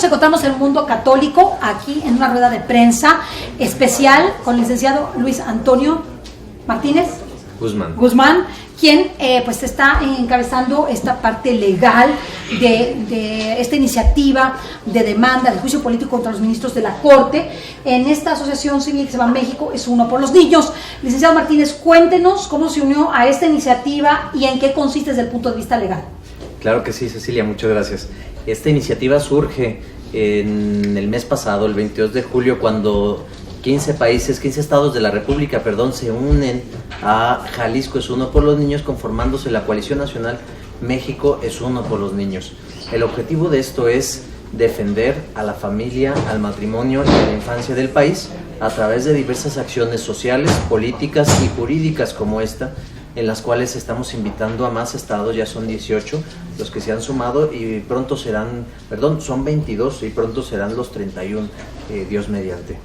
Encontramos el mundo católico aquí en una rueda de prensa especial con el licenciado Luis Antonio Martínez Guzmán, quien pues está encabezando esta parte legal de esta iniciativa de demanda de juicio político contra los ministros de la Corte. En esta asociación civil que se llama México es Uno por los Niños. Licenciado Martínez, cuéntenos cómo se unió a esta iniciativa y en qué consiste desde el punto de vista legal. Claro que sí, Cecilia, muchas gracias. Esta iniciativa surge en el mes pasado, el 22 de julio, cuando 15 estados de la República, se unen a Jalisco es Uno por los Niños, conformándose la coalición nacional México es Uno por los Niños. El objetivo de esto es defender a la familia, al matrimonio y a la infancia del país a través de diversas acciones sociales, políticas y jurídicas como esta, en las cuales estamos invitando a más estados. Ya son 18 los que se han sumado y pronto son 22 y pronto serán los 31, Dios mediante.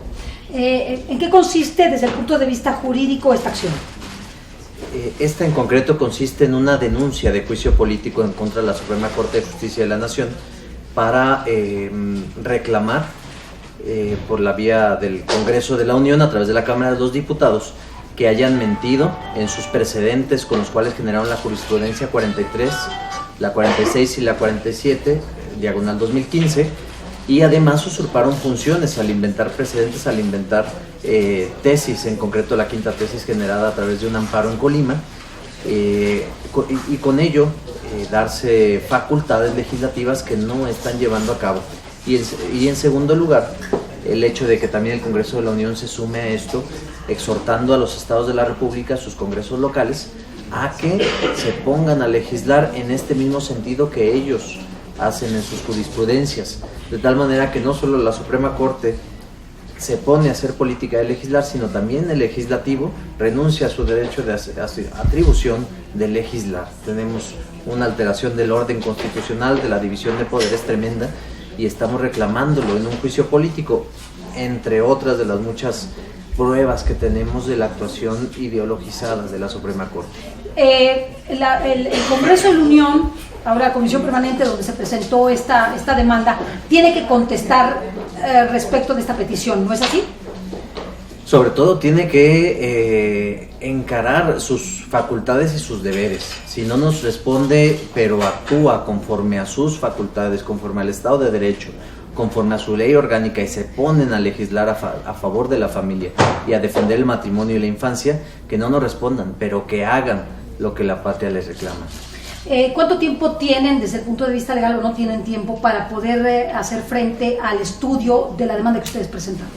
¿En qué consiste desde el punto de vista jurídico esta acción? Esta en concreto consiste en una denuncia de juicio político en contra de la Suprema Corte de Justicia de la Nación para reclamar por la vía del Congreso de la Unión a través de la Cámara de los Diputados que hayan mentido en sus precedentes con los cuales generaron la jurisprudencia 43, la 46 y la 47, diagonal 2015, y además usurparon funciones al inventar precedentes, al inventar tesis, en concreto la quinta tesis generada a través de un amparo en Colima, y con ello darse facultades legislativas que no están llevando a cabo. Y en segundo lugar, el hecho de que también el Congreso de la Unión se sume a esto, exhortando a los estados de la República, sus congresos locales, a que se pongan a legislar en este mismo sentido que ellos hacen en sus jurisprudencias, de tal manera que no solo la Suprema Corte se pone a hacer política de legislar, sino también el legislativo renuncia a su derecho de atribución de legislar. Tenemos una alteración del orden constitucional, de la división de poderes tremenda, y estamos reclamándolo en un juicio político, entre otras de las muchas pruebas que tenemos de la actuación ideologizada de la Suprema Corte. El Congreso de la Unión, ahora la Comisión Permanente donde se presentó esta demanda, tiene que contestar respecto de esta petición, ¿no es así? Sobre todo tiene que encarar sus facultades y sus deberes. Si no nos responde, pero actúa conforme a sus facultades, conforme al Estado de Derecho, conforme a su ley orgánica, y se ponen a legislar a favor de la familia y a defender el matrimonio y la infancia, que no nos respondan, pero que hagan lo que la patria les reclama. ¿Cuánto tiempo tienen, desde el punto de vista legal, o no tienen tiempo para poder hacer frente al estudio de la demanda que ustedes presentan?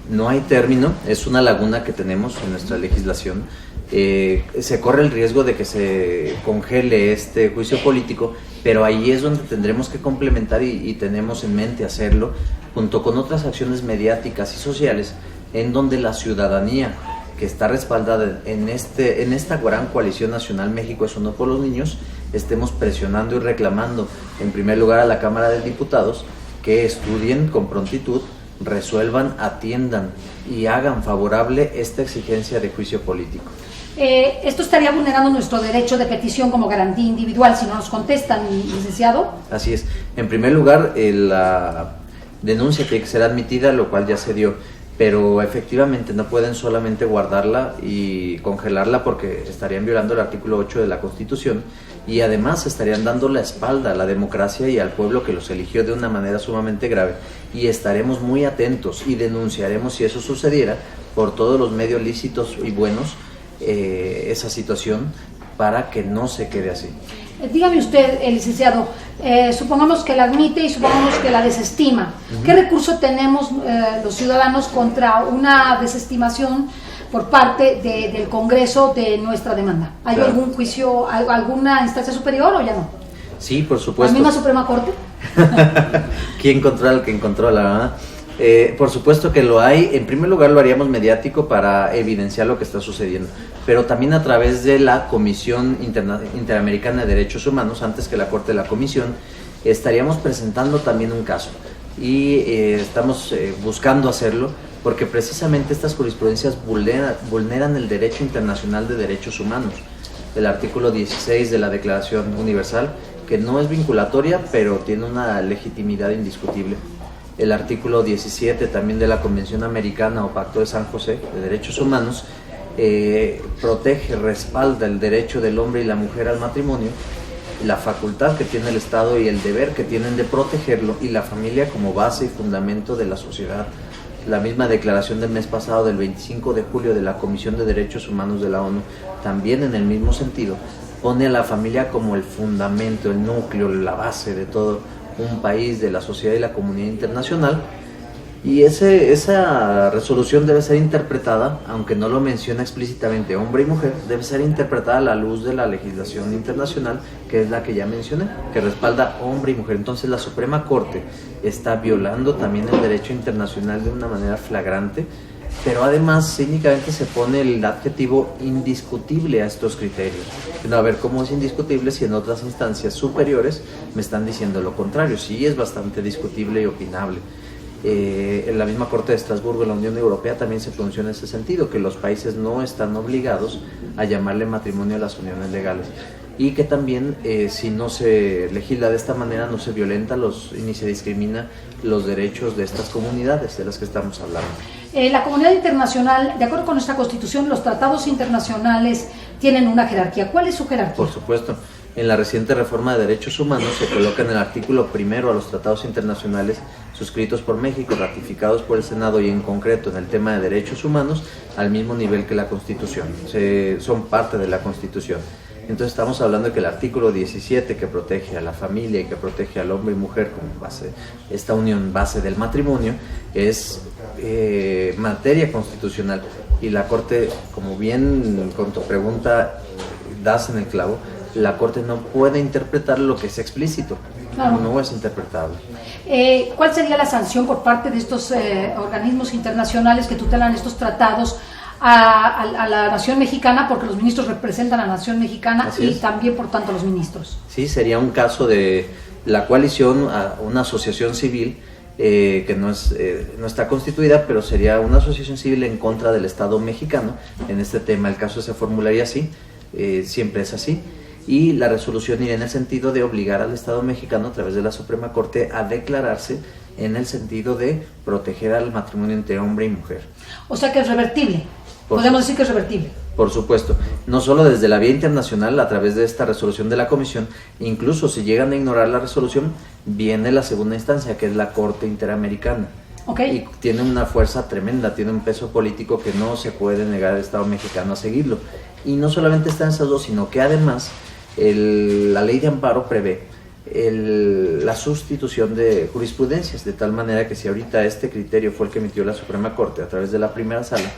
No hay término, es una laguna que tenemos en nuestra legislación. Se corre el riesgo de que se congele este juicio político, pero ahí es donde tendremos que complementar y tenemos en mente hacerlo, junto con otras acciones mediáticas y sociales, en donde la ciudadanía que está respaldada en esta gran coalición nacional México es Uno por los Niños, estemos presionando y reclamando, en primer lugar, a la Cámara de Diputados que estudien con prontitud, resuelvan, atiendan y hagan favorable esta exigencia de juicio político. Esto estaría vulnerando nuestro derecho de petición como garantía individual si no nos contestan, licenciado. Así es. En primer lugar, la denuncia tiene que ser admitida, lo cual ya se dio, pero efectivamente no pueden solamente guardarla y congelarla, porque estarían violando el artículo 8 de la Constitución, y además estarían dando la espalda a la democracia y al pueblo que los eligió de una manera sumamente grave, y estaremos muy atentos y denunciaremos, si eso sucediera, por todos los medios lícitos y buenos, esa situación, para que no se quede así. Dígame usted, licenciado, supongamos que la admite y supongamos que la desestima. ¿Qué recurso tenemos los ciudadanos contra una desestimación por parte del Congreso de nuestra demanda? ¿Hay algún juicio, alguna instancia superior o ya no? Sí, por supuesto. ¿La misma Suprema Corte? ¿Quién controla al que controla, verdad? Por supuesto que lo hay. En primer lugar lo haríamos mediático para evidenciar lo que está sucediendo, pero también a través de la Comisión Interamericana de Derechos Humanos, antes que la Corte de la Comisión, estaríamos presentando también un caso y estamos buscando hacerlo porque precisamente estas jurisprudencias vulneran el derecho internacional de derechos humanos, el artículo 16 de la Declaración Universal, que no es vinculatoria pero tiene una legitimidad indiscutible. El artículo 17 también de la Convención Americana o Pacto de San José de Derechos Humanos protege, respalda el derecho del hombre y la mujer al matrimonio, la facultad que tiene el Estado y el deber que tienen de protegerlo, y la familia como base y fundamento de la sociedad. La misma declaración del mes pasado, del 25 de julio de la Comisión de Derechos Humanos de la ONU, también en el mismo sentido, pone a la familia como el fundamento, el núcleo, la base de todo un país, de la sociedad y la comunidad internacional. Y esa resolución debe ser interpretada, aunque no lo menciona explícitamente hombre y mujer, debe ser interpretada a la luz de la legislación internacional, que es la que ya mencioné, que respalda hombre y mujer. Entonces la Suprema Corte está violando también el derecho internacional de una manera flagrante, pero además cínicamente se pone el adjetivo indiscutible a estos criterios. A ver, ¿cómo es indiscutible si en otras instancias superiores me están diciendo lo contrario? Sí, es bastante discutible y opinable. En la misma Corte de Estrasburgo, en la Unión Europea, también se pronunció en ese sentido, que los países no están obligados a llamarle matrimonio a las uniones legales, y que también si no se legisla de esta manera no se violenta ni se discrimina los derechos de estas comunidades de las que estamos hablando. La comunidad internacional, de acuerdo con nuestra Constitución, los tratados internacionales tienen una jerarquía. ¿Cuál es su jerarquía? Por supuesto. En la reciente reforma de derechos humanos se coloca en el artículo primero a los tratados internacionales suscritos por México, ratificados por el Senado y en concreto en el tema de derechos humanos al mismo nivel que la Constitución, son parte de la Constitución. Entonces estamos hablando de que el artículo 17, que protege a la familia y que protege al hombre y mujer como base, esta unión base del matrimonio, es materia constitucional, y la Corte, como bien con tu pregunta das en el clavo, la Corte no puede interpretar lo que es explícito, claro. No es interpretable. ¿Cuál sería la sanción por parte de estos organismos internacionales que tutelan estos tratados a la nación mexicana, porque los ministros representan a la nación mexicana? Así y es. También por tanto los ministros? Sí, sería un caso de la coalición, una asociación civil que no está constituida, pero sería una asociación civil en contra del Estado mexicano en este tema. El caso se formularía así, siempre es así, y la resolución iría en el sentido de obligar al Estado mexicano a través de la Suprema Corte a declararse en el sentido de proteger al matrimonio entre hombre y mujer. O sea que es revertible. Podemos decir que es revertible. Por supuesto, no solo desde la vía internacional a través de esta resolución de la Comisión, incluso si llegan a ignorar la resolución, viene la segunda instancia, que es la Corte Interamericana. Okay. Y tiene una fuerza tremenda, tiene un peso político que no se puede negar al Estado mexicano a seguirlo. Y no solamente están esas dos, sino que además la ley de amparo prevé la sustitución de jurisprudencias, de tal manera que si ahorita este criterio fue el que emitió la Suprema Corte a través de la primera sala,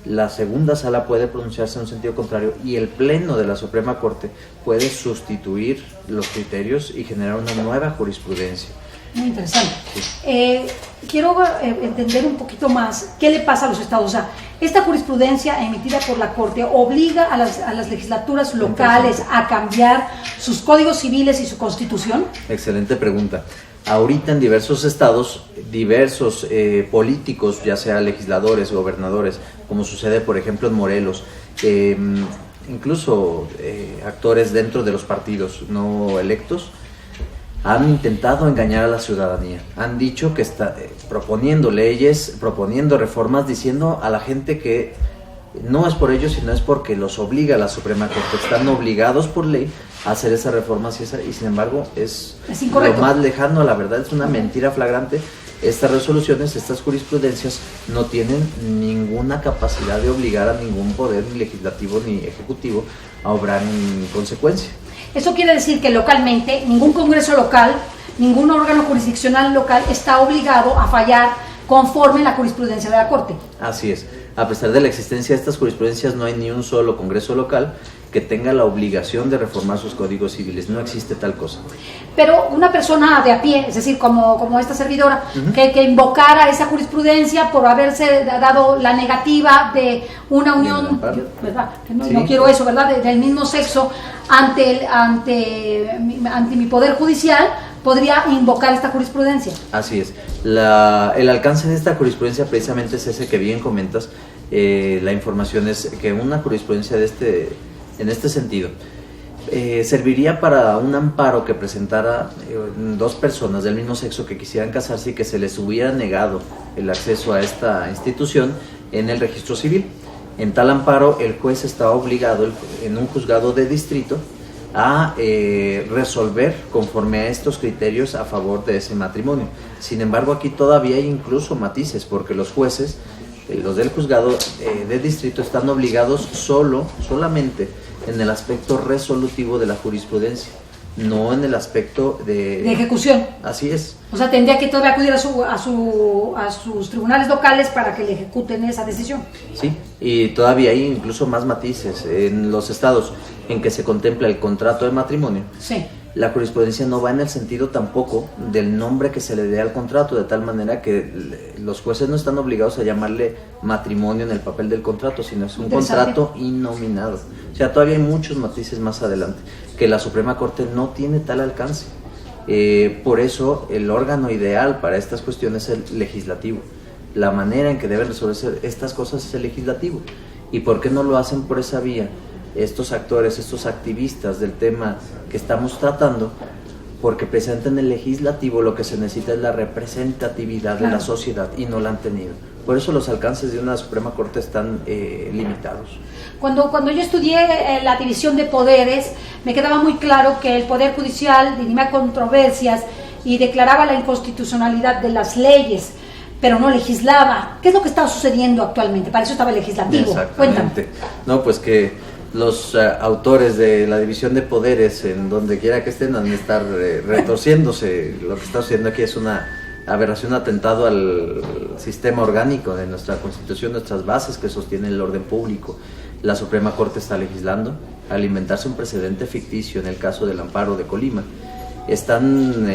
la segunda sala puede pronunciarse en un sentido contrario y el pleno de la Suprema Corte puede sustituir los criterios y generar una nueva jurisprudencia. Muy interesante. Sí. Quiero entender un poquito más qué le pasa a los estados. O sea, esta jurisprudencia emitida por la Corte obliga a las legislaturas locales a cambiar sus códigos civiles y su constitución. Excelente pregunta. Ahorita en diversos estados, diversos políticos, ya sea legisladores, gobernadores, como sucede por ejemplo en Morelos, incluso actores dentro de los partidos no electos, han intentado engañar a la ciudadanía. Han dicho que está proponiendo leyes, proponiendo reformas, diciendo a la gente que no es por ellos, sino es porque los obliga la Suprema Corte. Están obligados por ley a hacer esas reformas y sin embargo es lo más lejano a la verdad. Es una mentira flagrante. Estas resoluciones, estas jurisprudencias no tienen ninguna capacidad de obligar a ningún poder ni legislativo ni ejecutivo a obrar en consecuencia. Eso quiere decir que localmente ningún congreso local, ningún órgano jurisdiccional local está obligado a fallar conforme la jurisprudencia de la Corte. Así es. A pesar de la existencia de estas jurisprudencias, no hay ni un solo congreso local que tenga la obligación de reformar sus códigos civiles. No existe tal cosa. Pero una persona de a pie, es decir, como esta servidora, que invocara esa jurisprudencia por haberse dado la negativa de una unión, ¿verdad? Que no quiero eso, ¿verdad? Del mismo sexo ante mi poder judicial, podría invocar esta jurisprudencia. Así es. El alcance de esta jurisprudencia precisamente es ese que bien comentas. La información es que una jurisprudencia en este sentido serviría para un amparo que presentara dos personas del mismo sexo que quisieran casarse y que se les hubiera negado el acceso a esta institución en el registro civil. En tal amparo, el juez está obligado en un juzgado de distrito a resolver conforme a estos criterios a favor de ese matrimonio. Sin embargo, aquí todavía hay incluso matices, porque los jueces, los del juzgado de distrito, están obligados solamente en el aspecto resolutivo de la jurisprudencia, no en el aspecto de ejecución. Así es. O sea, tendría que todavía acudir a sus tribunales locales para que le ejecuten esa decisión. Sí, y todavía hay incluso más matices. En los estados en que se contempla el contrato de matrimonio, sí, la jurisprudencia no va en el sentido tampoco del nombre que se le dé al contrato, de tal manera que los jueces no están obligados a llamarle matrimonio en el papel del contrato, sino es un contrato innominado. O sea, todavía hay muchos matices más adelante, que la Suprema Corte no tiene tal alcance. Por eso el órgano ideal para estas cuestiones es el legislativo. La manera en que deben resolverse estas cosas es el legislativo. ¿Y por qué no lo hacen por esa vía estos actores, estos activistas del tema que estamos tratando? Porque precisamente en el legislativo lo que se necesita es la representatividad de la sociedad, y no la han tenido. Por eso los alcances de una Suprema Corte están limitados. Cuando yo estudié la división de poderes, me quedaba muy claro que el Poder Judicial dirimía controversias y declaraba la inconstitucionalidad de las leyes, pero no legislaba. ¿Qué es lo que está sucediendo actualmente? Para eso estaba el legislativo. Exactamente. Cuéntame. No, pues que los autores de la división de poderes, en donde quiera que estén, han de estar retorciéndose. Lo que está sucediendo aquí es una aberración, atentado al sistema orgánico de nuestra Constitución, nuestras bases que sostienen el orden público. La Suprema Corte está legislando al inventarse un precedente ficticio en el caso del amparo de Colima. Están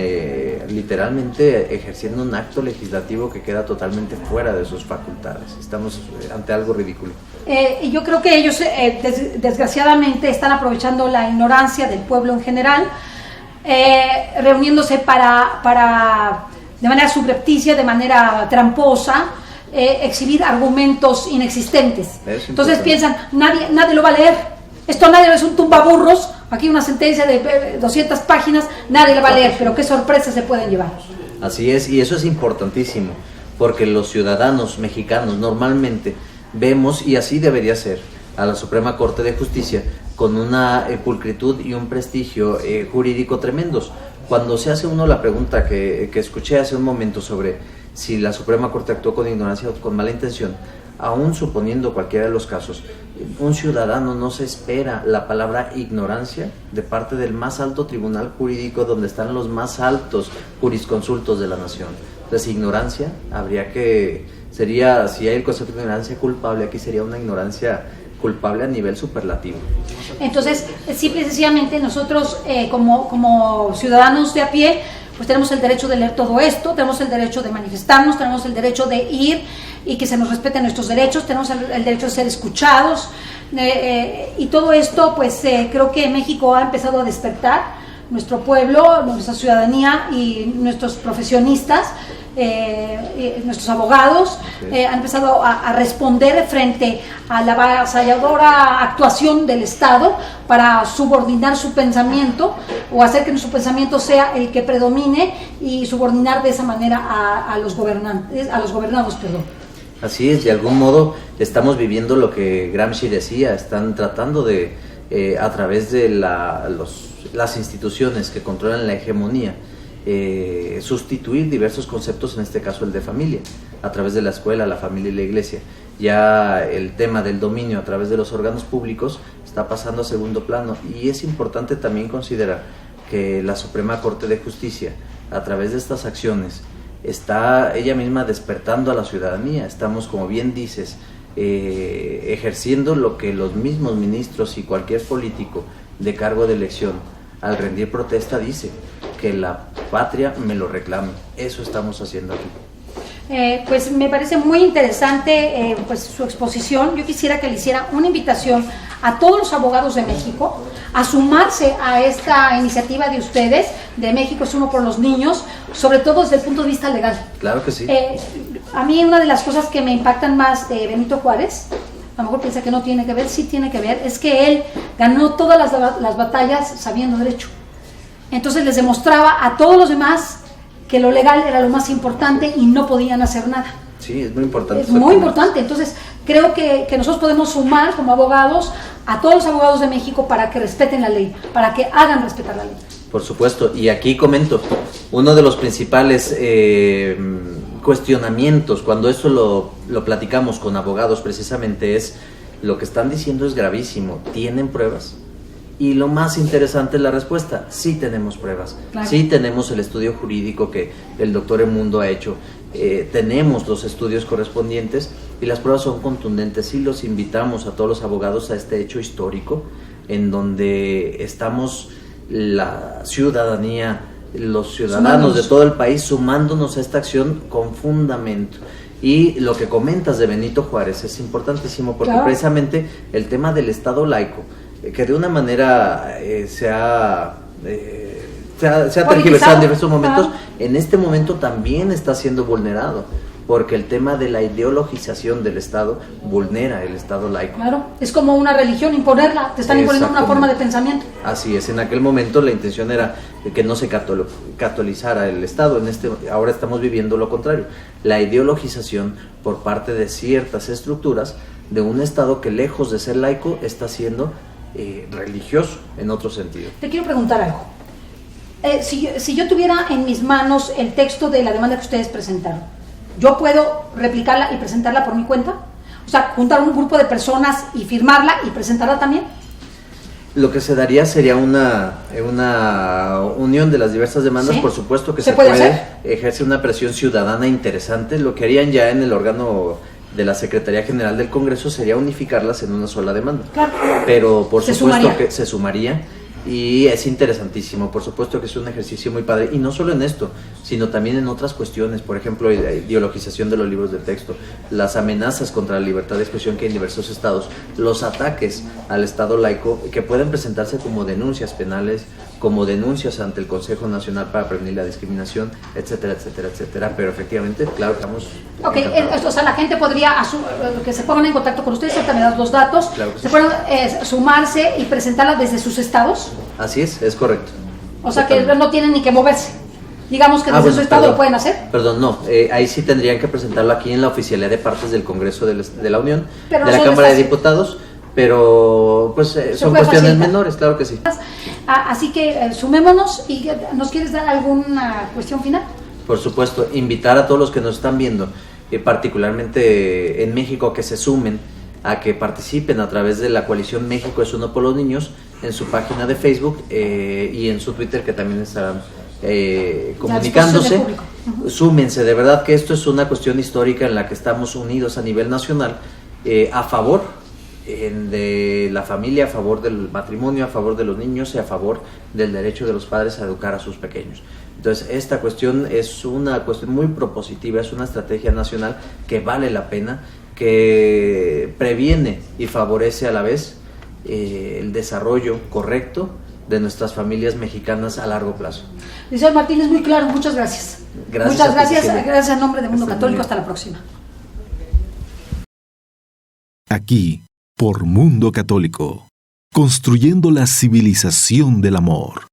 literalmente ejerciendo un acto legislativo que queda totalmente fuera de sus facultades. Estamos ante algo ridículo. Yo creo que ellos desgraciadamente están aprovechando la ignorancia del pueblo en general, reuniéndose para de manera subrepticia, de manera tramposa, exhibir argumentos inexistentes. Entonces piensan, nadie lo va a leer, esto nadie, es un tumbaburros, aquí una sentencia de 200 páginas, nadie la va a leer, pero qué sorpresas se pueden llevar. Así es, y eso es importantísimo, porque los ciudadanos mexicanos normalmente vemos, y así debería ser, a la Suprema Corte de Justicia con una pulcritud y un prestigio jurídico tremendos. Cuando se hace uno la pregunta que escuché hace un momento sobre si la Suprema Corte actuó con ignorancia o con mala intención, aún suponiendo cualquiera de los casos, un ciudadano no se espera la palabra ignorancia de parte del más alto tribunal jurídico, donde están los más altos jurisconsultos de la nación. Entonces, ignorancia sería, si hay el concepto de ignorancia culpable, aquí sería una ignorancia culpable a nivel superlativo. Entonces, simple y sencillamente nosotros como ciudadanos de a pie, pues tenemos el derecho de leer todo esto, tenemos el derecho de manifestarnos, tenemos el derecho de ir y que se nos respeten nuestros derechos, tenemos el derecho de ser escuchados, y todo esto, pues creo que México ha empezado a despertar, nuestro pueblo, nuestra ciudadanía y nuestros profesionistas, nuestros abogados han empezado a responder frente a la avasalladora actuación del Estado para subordinar su pensamiento o hacer que nuestro pensamiento sea el que predomine y subordinar de esa manera a los gobernados. Así es, de algún modo estamos viviendo lo que Gramsci decía, están tratando de, a través de las instituciones que controlan la hegemonía, sustituir diversos conceptos, en este caso el de familia, a través de la escuela, la familia y la iglesia. Ya el tema del dominio a través de los órganos públicos está pasando a segundo plano, y es importante también considerar que la Suprema Corte de Justicia, a través de estas acciones, está ella misma despertando a la ciudadanía. Estamos, como bien dices, ejerciendo lo que los mismos ministros y cualquier político de cargo de elección al rendir protesta dice, que la patria me lo reclame. Eso estamos haciendo aquí. Pues me parece muy interesante pues su exposición. Yo quisiera que le hiciera una invitación a todos los abogados de México a sumarse a esta iniciativa de ustedes, de México es uno por los niños, sobre todo desde el punto de vista legal. Claro que sí. A mí una de las cosas que me impactan más de Benito Juárez, a lo mejor piensa que no tiene que ver, sí tiene que ver, es que él ganó todas las batallas sabiendo derecho. Entonces les demostraba a todos los demás que lo legal era lo más importante y no podían hacer nada. Sí, es muy importante. Es muy importante. Entonces, creo que nosotros podemos sumar como abogados a todos los abogados de México para que respeten la ley, para que hagan respetar la ley. Por supuesto. Y aquí comento, uno de los principales cuestionamientos, cuando esto lo platicamos con abogados precisamente, es lo que están diciendo es gravísimo. ¿Tienen pruebas? Y lo más interesante es la respuesta, sí tenemos pruebas, claro. Sí tenemos el estudio jurídico que el doctor Emundo ha hecho, tenemos los estudios correspondientes y las pruebas son contundentes. Y los invitamos a todos los abogados a este hecho histórico en donde estamos la ciudadanía, los ciudadanos de todo el país sumándonos a esta acción con fundamento. Y lo que comentas de Benito Juárez es importantísimo porque claro. Precisamente el tema del Estado laico, que de una manera se ha tergiversado en diversos momentos, en este momento también está siendo vulnerado, porque el tema de la ideologización del Estado vulnera el Estado laico. Claro, es como una religión, imponerla, te están imponiendo una forma de pensamiento. Así es, en aquel momento la intención era que no se catolizara el Estado, ahora estamos viviendo lo contrario, la ideologización por parte de ciertas estructuras de un Estado que lejos de ser laico está siendo religioso en otro sentido. Te quiero preguntar algo. Si yo tuviera en mis manos el texto de la demanda que ustedes presentaron, ¿yo puedo replicarla y presentarla por mi cuenta? O sea, juntar un grupo de personas y firmarla y presentarla también. Lo que se daría sería una unión de las diversas demandas, ¿sí? Por supuesto que se puede ejercer una presión ciudadana interesante. Lo que harían ya en el órgano de la Secretaría General del Congreso sería unificarlas en una sola demanda. Claro. Pero por supuesto que se sumaría y es interesantísimo, por supuesto que es un ejercicio muy padre, y no solo en esto, sino también en otras cuestiones, por ejemplo, la ideologización de los libros de texto, las amenazas contra la libertad de expresión que hay en diversos estados, los ataques al Estado laico que pueden presentarse como denuncias penales, como denuncias ante el Consejo Nacional para Prevenir la Discriminación, etcétera, etcétera, etcétera, pero efectivamente, claro, estamos... Ok, o sea, la gente podría que se pongan en contacto con ustedes, ahorita me das los datos, claro se pueden sumarse y presentarla desde sus estados. Así es correcto. O sea, que no tienen ni que moverse. Digamos que desde su estado lo pueden hacer. Perdón, no, ahí sí tendrían que presentarlo aquí en la Oficialía de Partes del Congreso de la Unión, de la Cámara de Diputados, pero pues son cuestiones menores, claro que sí. Así que sumémonos. ¿Y nos quieres dar alguna cuestión final? Por supuesto, invitar a todos los que nos están viendo, particularmente en México, que se sumen, a que participen a través de la coalición México es Uno por los Niños, en su página de Facebook y en su Twitter, que también estarán comunicándose. Súmense, de verdad que esto es una cuestión histórica en la que estamos unidos a nivel nacional, a favor de la familia, a favor del matrimonio, a favor de los niños y a favor del derecho de los padres a educar a sus pequeños. Entonces, esta cuestión es una cuestión muy propositiva, es una estrategia nacional que vale la pena, que previene y favorece a la vez el desarrollo correcto de nuestras familias mexicanas a largo plazo. Licenciado Martínez, muy claro, muchas gracias. Muchas gracias en nombre de Mundo Católico, hasta la próxima. Aquí, por Mundo Católico, construyendo la civilización del amor.